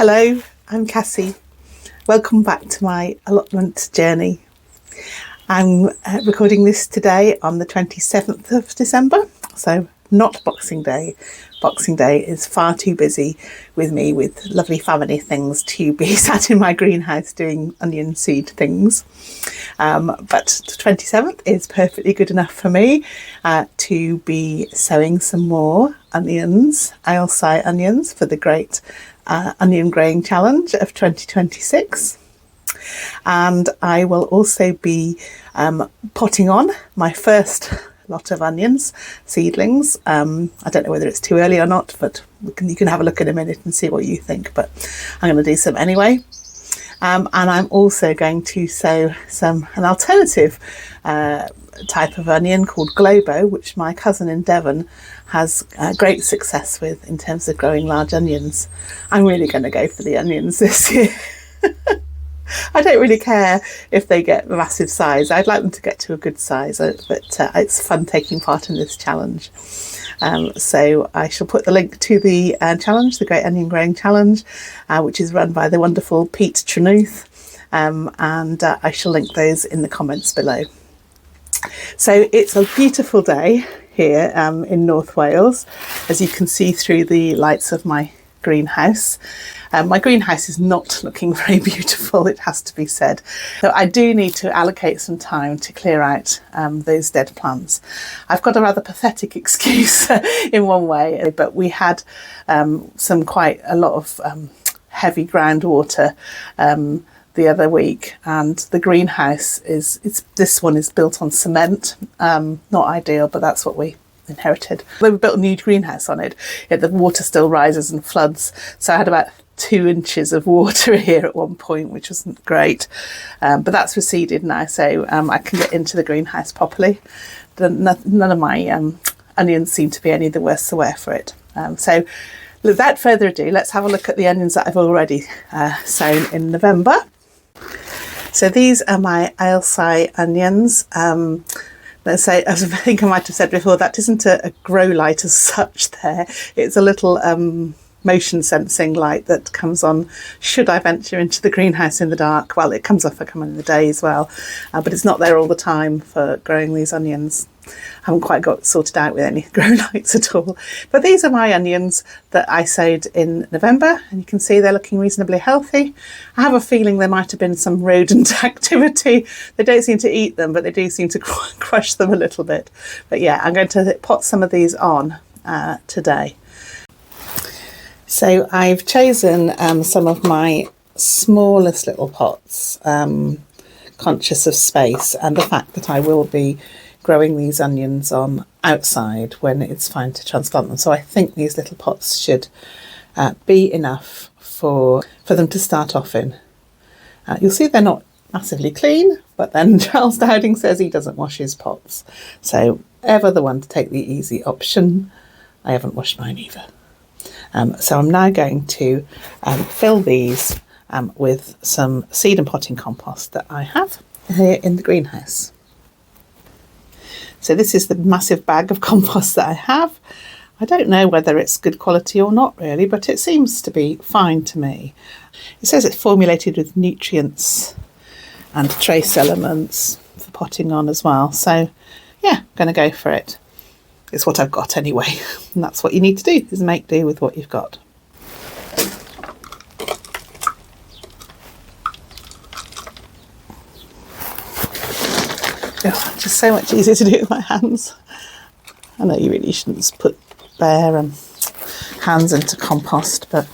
Hello, I'm Cassie. Welcome back to my allotment journey. I'm recording this today on the 27th of December, so not Boxing Day. Boxing Day is far too busy with me with lovely family things to be sat in my greenhouse doing onion seed things. But the 27th is perfectly good enough for me to be sowing some more onions, Ailsai onions, for the great onion growing challenge of 2026. And I will also be potting on my first lot of onions, seedlings. I don't know whether it's too early or not, but you can have a look in a minute and see what you think, but I'm going to do some anyway. And I'm also going to sow an alternative type of onion called Globo, which my cousin in Devon has great success with in terms of growing large onions. I'm really going to go for the onions this year. I don't really care if they get a massive size. I'd like them to get to a good size, but it's fun taking part in this challenge. So I shall put the link to the challenge, the Great Onion Growing Challenge, which is run by the wonderful Pete Trenuth, and I shall link those in the comments below. So it's a beautiful day here in North Wales, as you can see through the lights of my greenhouse. My greenhouse is not looking very beautiful, it has to be said. So I do need to allocate some time to clear out those dead plants. I've got a rather pathetic excuse in one way, but we had quite a lot of heavy groundwater the other week, and the greenhouse this one is built on cement. Not ideal, but that's what we inherited. We built a new greenhouse on it, yet the water still rises and floods, so I had about 2 inches of water here at one point, which wasn't great, but that's receded now, so I can get into the greenhouse properly. None of my onions seem to be any the worse the wear for it. So without further ado, let's have a look at the onions that I've already sown in November. So these are my Ailsai onions. Let's say, as I think I might have said before, that isn't a grow light as such there. It's a little motion sensing light that comes on should I venture into the greenhouse in the dark. Well, it comes off I come in the day as well, but it's not there all the time for growing these onions. I haven't quite got sorted out with any grow lights at all. But these are my onions that I sowed in November, and you can see they're looking reasonably healthy. I have a feeling there might have been some rodent activity. They don't seem to eat them, but they do seem to crush them a little bit. But yeah, I'm going to pot some of these on today. So I've chosen some of my smallest little pots, conscious of space and the fact that I will be growing these onions on outside when it's fine to transplant them. So I think these little pots should be enough for them to start off in. You'll see they're not massively clean, but then Charles Dowding says he doesn't wash his pots. So ever the one to take the easy option. I haven't washed mine either. So I'm now going to fill these with some seed and potting compost that I have here in the greenhouse. So this is the massive bag of compost that I have. I don't know whether it's good quality or not really, but it seems to be fine to me. It says it's formulated with nutrients and trace elements for potting on as well. So yeah, I'm going to go for it. It's what I've got anyway, and that's what you need to do, is make do with what you've got. Oh, just so much easier to do with my hands. I know you really shouldn't put bare hands into compost, but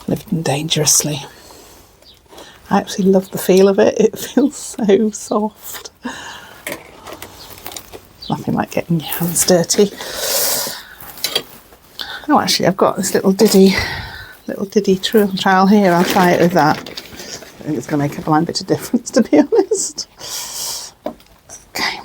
living dangerously. I actually love the feel of it. It feels so soft. Nothing like getting your hands dirty. Oh, actually, I've got this little diddy trowel here. I'll try it with that. I think it's going to make a blind bit of difference, to be honest. Okay.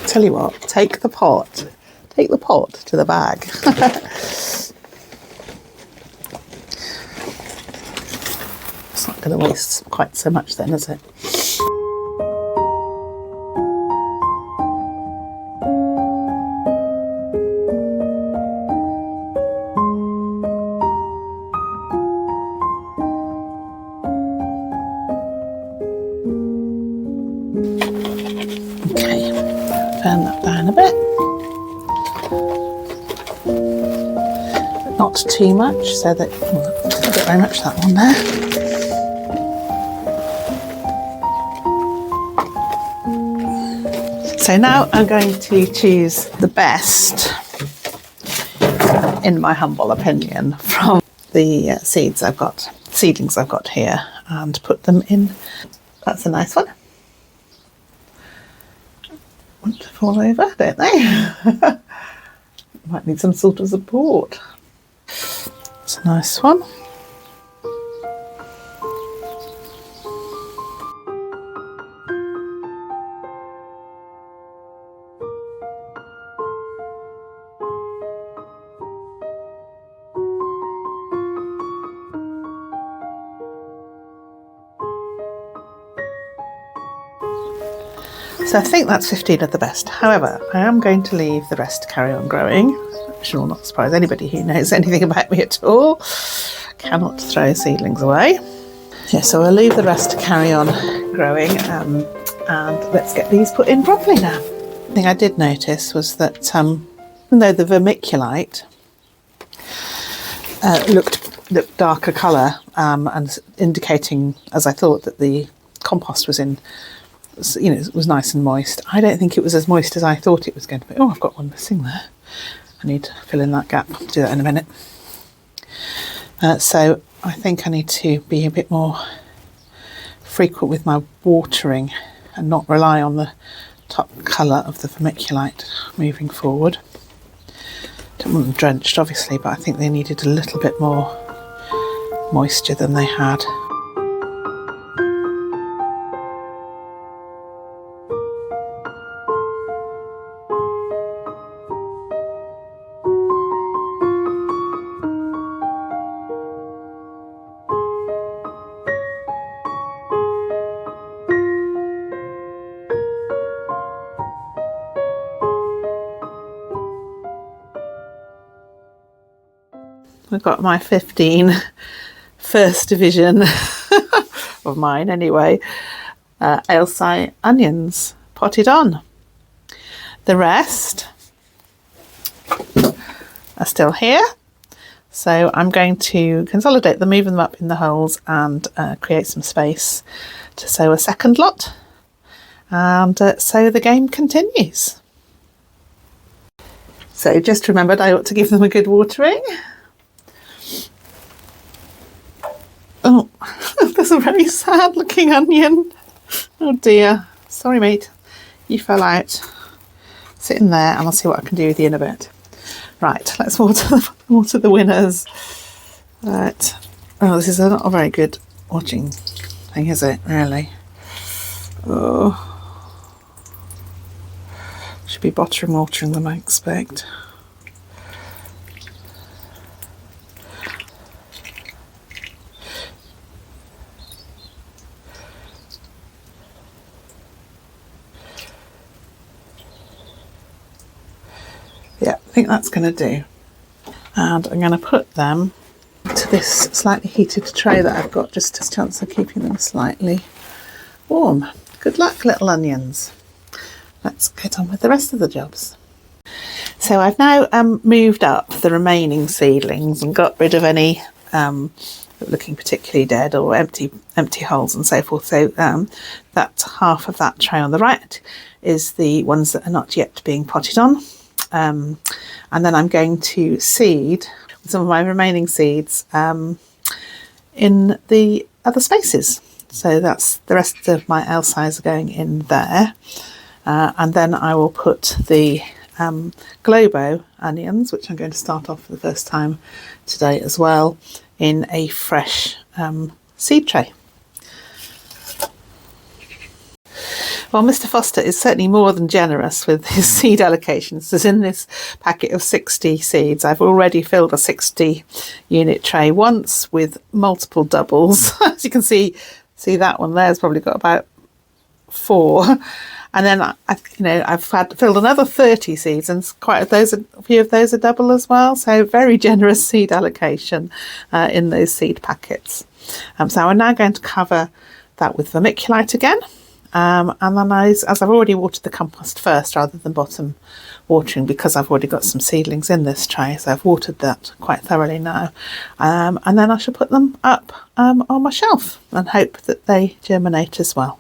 Tell you what, take the pot to the bag. It's not going to waste quite so much then, is it? turn that down a bit. But not too much, so that, I don't very much that one there. So now I'm going to choose the best, in my humble opinion, from the seedlings I've got here, and put them in. That's a nice one. Want to fall over, don't they? Might need some sort of support. It's a nice one. So I think that's 15 of the best. However, I am going to leave the rest to carry on growing. I'm sure not surprise anybody who knows anything about me at all. Cannot throw seedlings away. Yeah, so I'll leave the rest to carry on growing, and let's get these put in properly now. The thing I did notice was that even though the vermiculite looked darker colour, and indicating, as I thought, that the compost was in, you know, it was nice and moist. I don't think it was as moist as I thought it was going to be. Oh, I've got one missing there. I need to fill in that gap. I'll do that in a minute. So I think I need to be a bit more frequent with my watering and not rely on the top colour of the vermiculite moving forward. Don't want them drenched, obviously, but I think they needed a little bit more moisture than they had. I've got my 15 first division of mine anyway, Ayleside onions potted on. The rest are still here, so I'm going to consolidate them, move them up in the holes, and create some space to sow a second lot, and so the game continues. So just remembered I ought to give them a good watering. Oh, there's a very sad looking onion. Oh dear. Sorry, mate. You fell out. Sit in there and I'll see what I can do with you in a bit. Right, let's water the winners. Right. Oh, this is not a very good watching thing, is it, really? Oh. Should be watering them, I expect. Yeah, I think that's going to do. And I'm going to put them to this slightly heated tray that I've got, just as a chance of keeping them slightly warm. Good luck, little onions. Let's get on with the rest of the jobs. So I've now moved up the remaining seedlings and got rid of any looking particularly dead or empty holes and so forth. So that half of that tray on the right is the ones that are not yet being potted on. And then I'm going to seed some of my remaining seeds in the other spaces. So that's the rest of my Aylesides are going in there. And then I will put the Globo onions, which I'm going to start off for the first time today as well, in a fresh seed tray. Well, Mr. Foster is certainly more than generous with his seed allocations. There's in this packet of 60 seeds. I've already filled a 60 unit tray once with multiple doubles. As you can see that one there's probably got about 4. And then I've filled another 30 seeds, and a few of those are double as well. So very generous seed allocation in those seed packets. So I'm now going to cover that with vermiculite again. And then as I've already watered the compost first rather than bottom watering, because I've already got some seedlings in this tray, so I've watered that quite thoroughly now. And then I shall put them up on my shelf and hope that they germinate as well.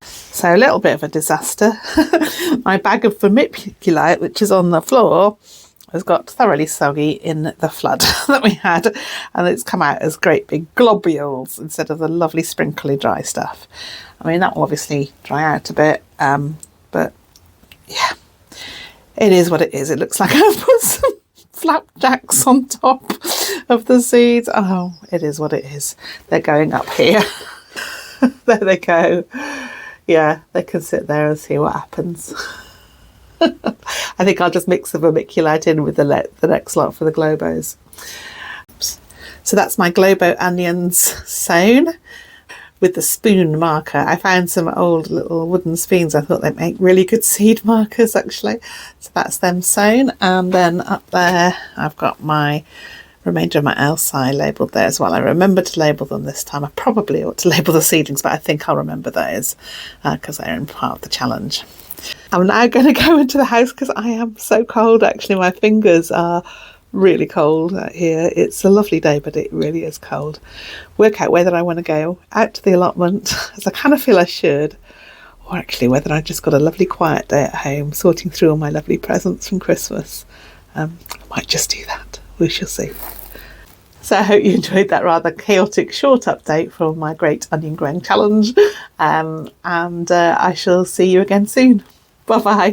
So a little bit of a disaster. My bag of vermiculite, which is on the floor, has got thoroughly soggy in the flood that we had, and it's come out as great big globules instead of the lovely sprinkly dry stuff. I mean, that will obviously dry out a bit, but yeah, it is what it is. It looks like I've put some flapjacks on top of the seeds. Oh, it is what it is. They're going up here. There they go. Yeah, they can sit there and see what happens. I think I'll just mix the vermiculite in with the next lot for the globos. So that's my globo onions sown with the spoon marker. I found some old little wooden spoons. I thought they'd make really good seed markers actually. So that's them sown, and then up there I've got my remainder of my Alsi labelled there as well. I remember to label them this time. I probably ought to label the seedlings, but I think I'll remember those because they're in part of the challenge. I'm now going to go into the house because I am so cold. Actually, my fingers are really cold out here. It's a lovely day, but it really is cold. Work out whether I want to go out to the allotment, as I kind of feel I should, or actually whether I just got a lovely quiet day at home, sorting through all my lovely presents from Christmas. I might just do that. We shall see. So I hope you enjoyed that rather chaotic short update from my Great Onion Growing Challenge, and I shall see you again soon. Bye bye.